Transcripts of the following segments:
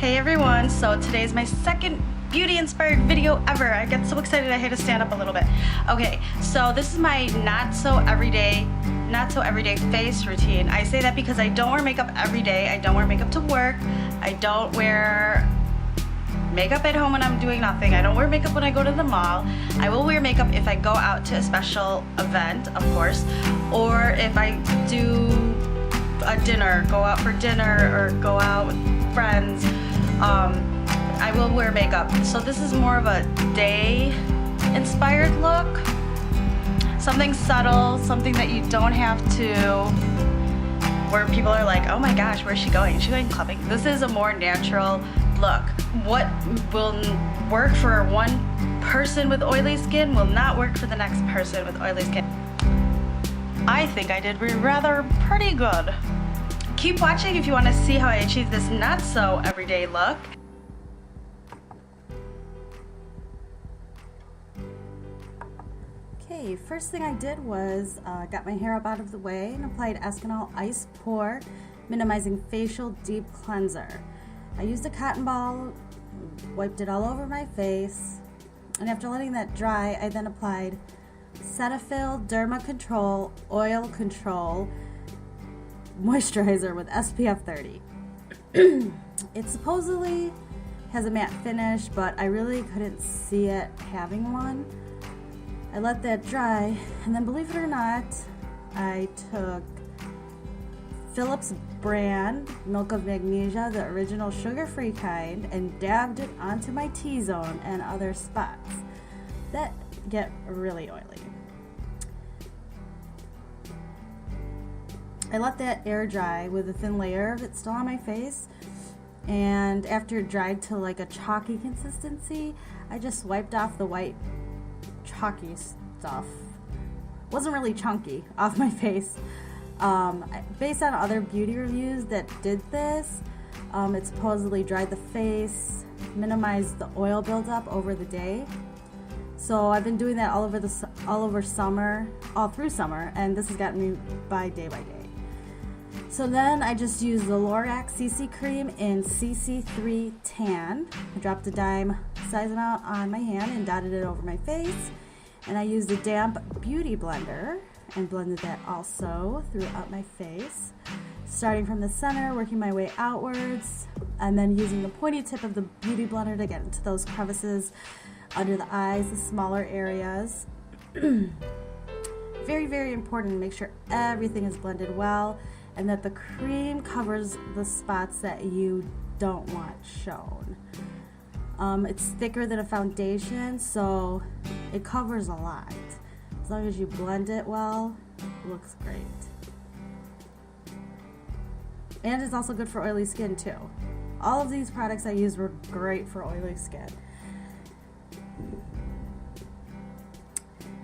Hey everyone, so today's my second beauty inspired video ever. I get so excited I had to stand up a little bit. Okay, so this is my not so everyday face routine. I say that because I don't wear makeup every day. I don't wear makeup to work. I don't wear makeup at home when I'm doing nothing. I don't wear makeup when I go to the mall. I will wear makeup if I go out to a special event, of course, or if I do a dinner, go out for dinner or go out with friends. I will wear makeup. So this is more of a day inspired look. Something subtle, something that you don't have to, where people are like, oh my gosh, where's she going? Is she going clubbing? This is a more natural look. What will work for one person with oily skin will not work for the next person with oily skin. I think I did rather pretty good. Keep watching if you want to see how I achieve this not so everyday look. Okay, first thing I did was got my hair up out of the way and applied Eskinol Ice Pore Minimizing Facial Deep Cleanser. I used a cotton ball, wiped it all over my face, and after letting that dry, I then applied Cetaphil Dermacontrol Oil Control Moisturizer with SPF 30. It supposedly has a matte finish, but I really couldn't see it having one. I let that dry, and then believe it or not, I took Phillips brand Milk of Magnesia, the original sugar-free kind, and dabbed it onto my T-zone and other spots that get really oily. I let that air dry with a thin layer of it still on my face, and after it dried to like a chalky consistency, I just wiped off the white chalky stuff. Wasn't really chunky off my face. Based on other beauty reviews that did this, it supposedly dried the face, minimized the oil buildup over the day. So I've been doing that all through summer, and this has gotten me by day. So then I just used the Lorac CC cream in CC3 Tan. I dropped a dime size amount on my hand and dotted it over my face. And I used a damp beauty blender and blended that also throughout my face. Starting from the center, working my way outwards, and then using the pointy tip of the beauty blender to get into those crevices under the eyes, the smaller areas. Very, very important to make sure everything is blended well and that the cream covers the spots that you don't want shown. It's thicker than a foundation, so it covers a lot. As long as you blend it well, it looks great. And it's also good for oily skin too. All of these products I used were great for oily skin.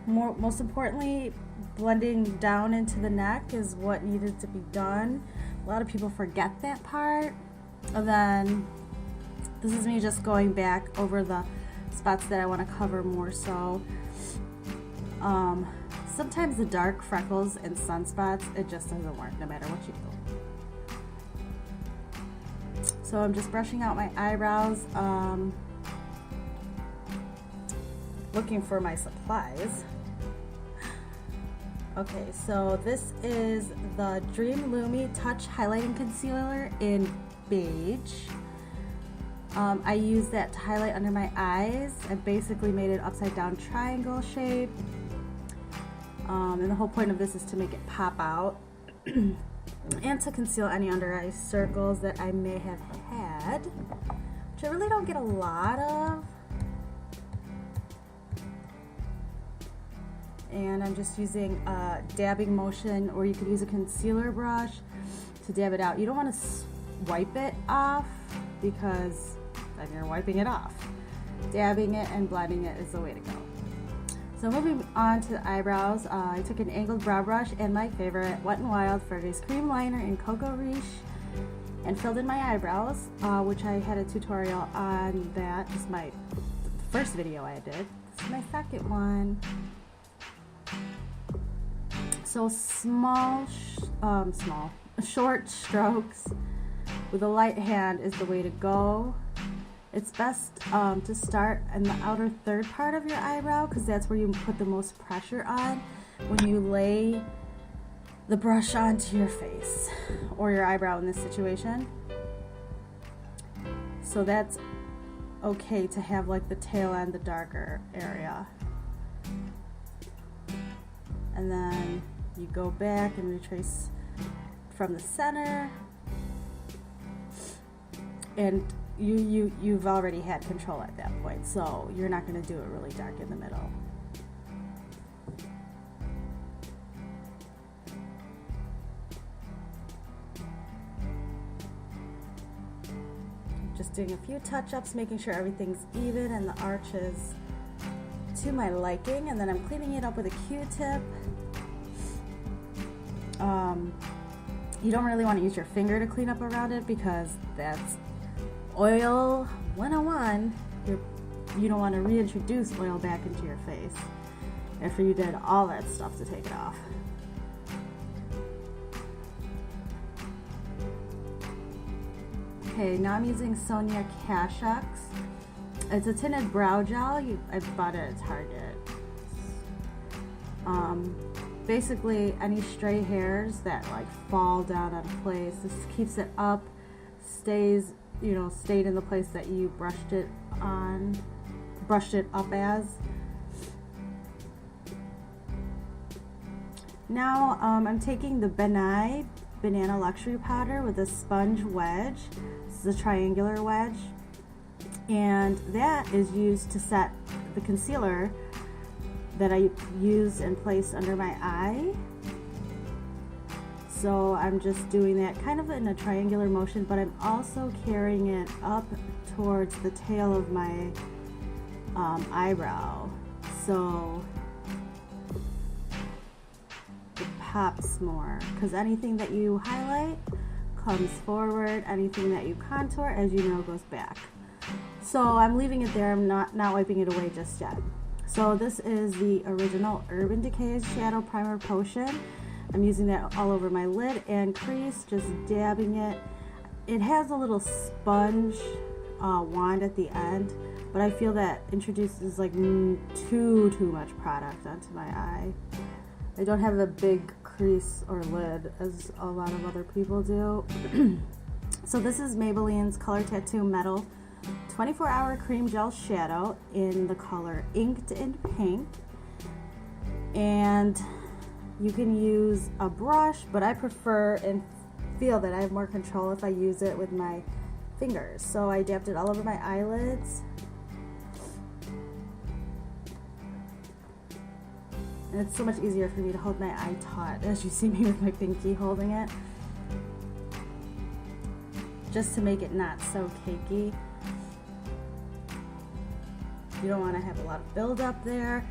Most importantly, blending down into the neck is what needed to be done. A lot of people forget that part. And then this is me just going back over the spots that I want to cover more so. Sometimes the dark freckles and sunspots, it just doesn't work no matter what you do. So I'm just brushing out my eyebrows, looking for my supplies. Okay, so this is the Dream Lumi Touch Highlighting Concealer in Beige. I used that to highlight under my eyes. I basically made an upside down triangle shape. And the whole point of this is to make it pop out and to conceal any under eye circles that I may have had, which I really don't get a lot of. And I'm just using a dabbing motion, or you could use a concealer brush to dab it out. You don't want to wipe it off because then you're wiping it off. Dabbing it and blending it is the way to go. So moving on to the eyebrows, I took an angled brow brush and my favorite Wet n Wild Fergie's cream liner in Cocoa Riche and filled in my eyebrows, which I had a tutorial on that. This is my first video I did. This is my second one. So short strokes with a light hand is the way to go. It's best to start in the outer third part of your eyebrow because that's where you put the most pressure on when you lay the brush onto your face or your eyebrow in this situation. So that's okay to have like the tail end, the darker area. And then you go back and retrace from the center. And you've already had control at that point, so you're not going to do it really dark in the middle. Just doing a few touch-ups, making sure everything's even and the arch is to my liking, and then I'm cleaning it up with a Q-tip. You don't really want to use your finger to clean up around it because that's oil 101. You don't want to reintroduce oil back into your face after you did all that stuff to take it off. Okay, now I'm using Sonia Kashuk. It's a tinted brow gel. I bought it at Target. Basically, any stray hairs that like fall down out of place, this keeps it up, stayed in the place that you brushed it up as. Now I'm taking the Beige Banana Luxury Powder with a sponge wedge. This is a triangular wedge, and that is used to set the concealer that I used and placed under my eye. So I'm just doing that kind of in a triangular motion, but I'm also carrying it up towards the tail of my eyebrow, so it pops more, because anything that you highlight comes forward, anything that you contour, as you know, goes back. So I'm leaving it there. I'm not wiping it away just yet. So this is the original Urban Decay Shadow Primer Potion. I'm using that all over my lid and crease, just dabbing it. It has a little sponge wand at the end, but I feel that introduces like too much product onto my eye. I don't have a big crease or lid as a lot of other people do. So this is Maybelline's Color Tattoo Metal 24-Hour Cream Gel Shadow in the color Inked in Pink. And you can use a brush, but I prefer and feel that I have more control if I use it with my fingers. So I dabbed it all over my eyelids. And it's so much easier for me to hold my eye taut, as you see me with my pinky holding it, just to make it not so cakey. You don't want to have a lot of buildup there.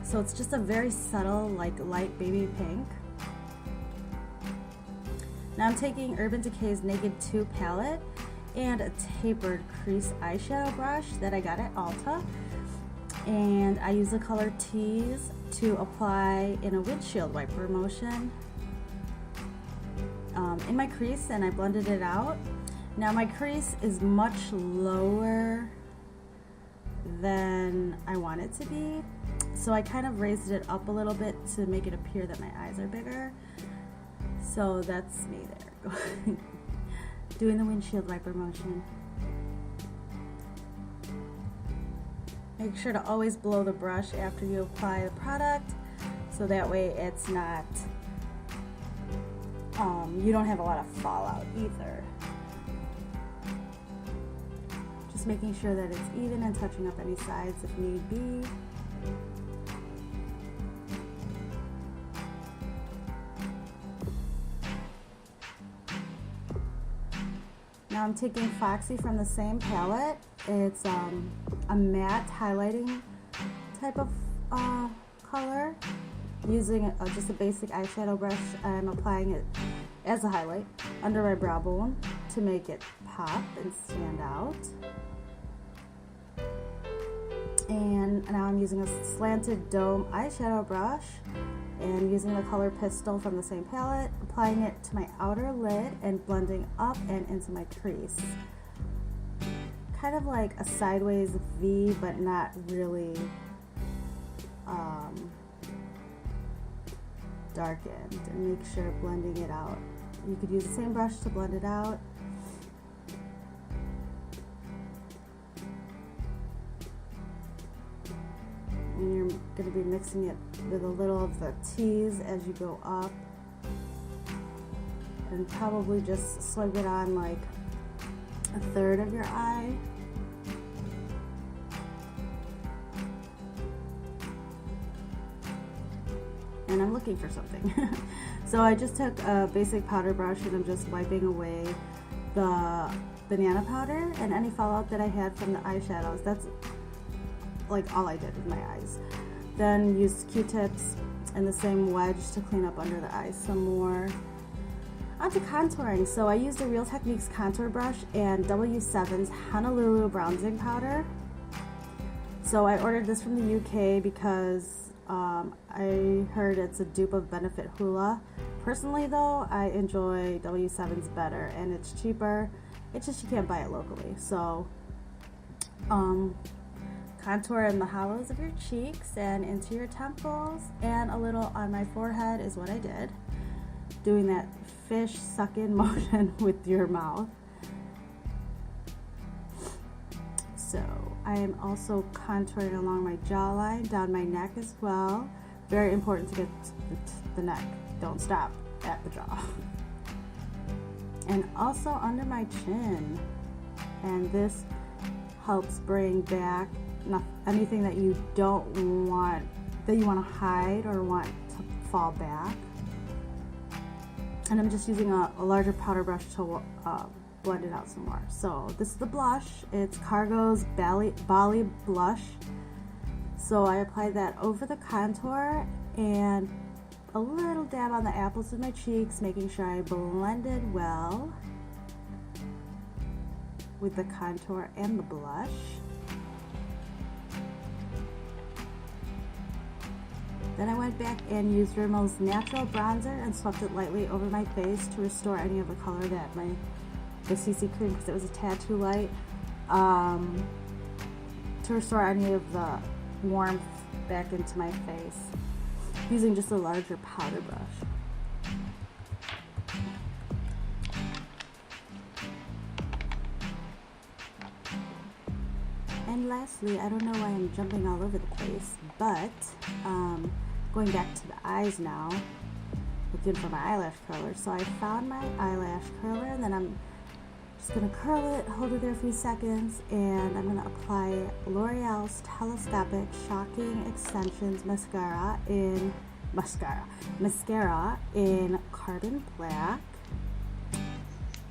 So it's just a very subtle, like light baby pink. Now I'm taking Urban Decay's Naked 2 palette and a tapered crease eyeshadow brush that I got at Ulta. And I use the color Tease to apply in a windshield wiper motion in my crease, and I blended it out. Now my crease is much lower than I want it to be, so I kind of raised it up a little bit to make it appear that my eyes are bigger. So that's me there, doing the windshield wiper motion. Make sure to always blow the brush after you apply the product, so that way it's not, you don't have a lot of fallout either. Just making sure that it's even and touching up any sides if need be. Now I'm taking Foxy from the same palette. It's a matte highlighting type of color. Using just a basic eyeshadow brush, I'm applying it as a highlight under my brow bone to make it pop and stand out. And now I'm using a slanted dome eyeshadow brush and using the color Pistol from the same palette, applying it to my outer lid and blending up and into my crease. Kind of like a sideways V, but not really darkened. And make sure blending it out. You could use the same brush to blend it out. And you're going to be mixing it with a little of the Tease as you go up. And probably just slug it on like a third of your eye. And I'm looking for something. So I just took a basic powder brush and I'm just wiping away the banana powder and any fallout that I had from the eyeshadows. That's like all I did with my eyes. Then used Q-tips and the same wedge to clean up under the eyes some more. Onto contouring. So I used a Real Techniques contour brush and W7's Honolulu bronzing powder. So I ordered this from the UK because I heard it's a dupe of Benefit Hoola. Personally though, I enjoy W7's better and it's cheaper. It's just you can't buy it locally. So contour in the hollows of your cheeks and into your temples and a little on my forehead is what I did. Doing that fish suck-in motion with your mouth. So I am also contouring along my jawline, down my neck as well. Very important to get the neck. Don't stop at the jaw. And also under my chin. And this helps bring back anything that you don't want, that you want to hide or want to fall back. And I'm just using a larger powder brush to blend it out some more. So this is the blush. It's Cargo's Bali blush. So I applied that over the contour and a little dab on the apples of my cheeks, making sure I blended well with the contour and the blush. Then I went back and used Rimmel's natural bronzer and swept it lightly over my face to restore any of the color that the CC cream, because it was a tad too light, to restore any of the warmth back into my face, using just a larger powder brush. And lastly, I don't know why I'm jumping all over the place, but going back to the eyes now, looking for my eyelash curler. So I found my eyelash curler and then I'm just going to curl it, hold it there a few seconds, and I'm going to apply L'Oreal's Telescopic Shocking Extensions Mascara in Carbon Black.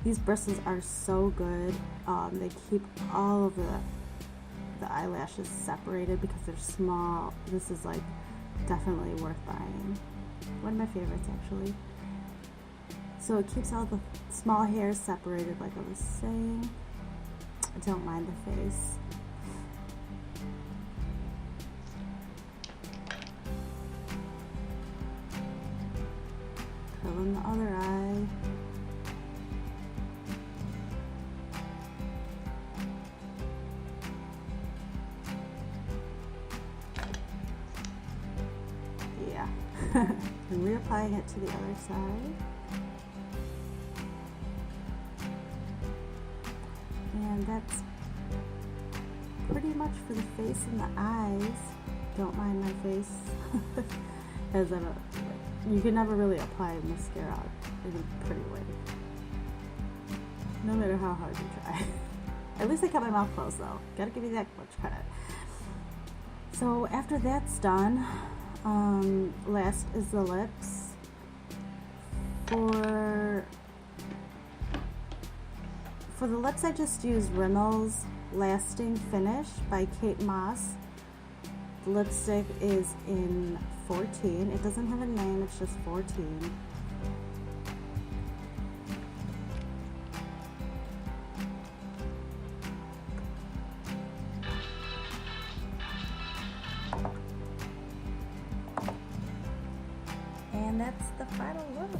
These bristles are so good. They keep all of the eyelashes separated because they're small. This is like definitely worth buying. One of my favorites actually. So it keeps all the small hairs separated like I was saying. I don't mind the face. Curl in the other eye. Yeah. And reapplying it to the other side. And that's pretty much for the face and the eyes. Don't mind my face, as you can never really apply mascara in a pretty way, no matter how hard you try. At least I kept my mouth closed though. Gotta give you that much credit. So after that's done, last is the lips. For the lips, I just used Rimmel's Lasting Finish by Kate Moss. The lipstick is in 14. It doesn't have a name, it's just 14. And that's the final look.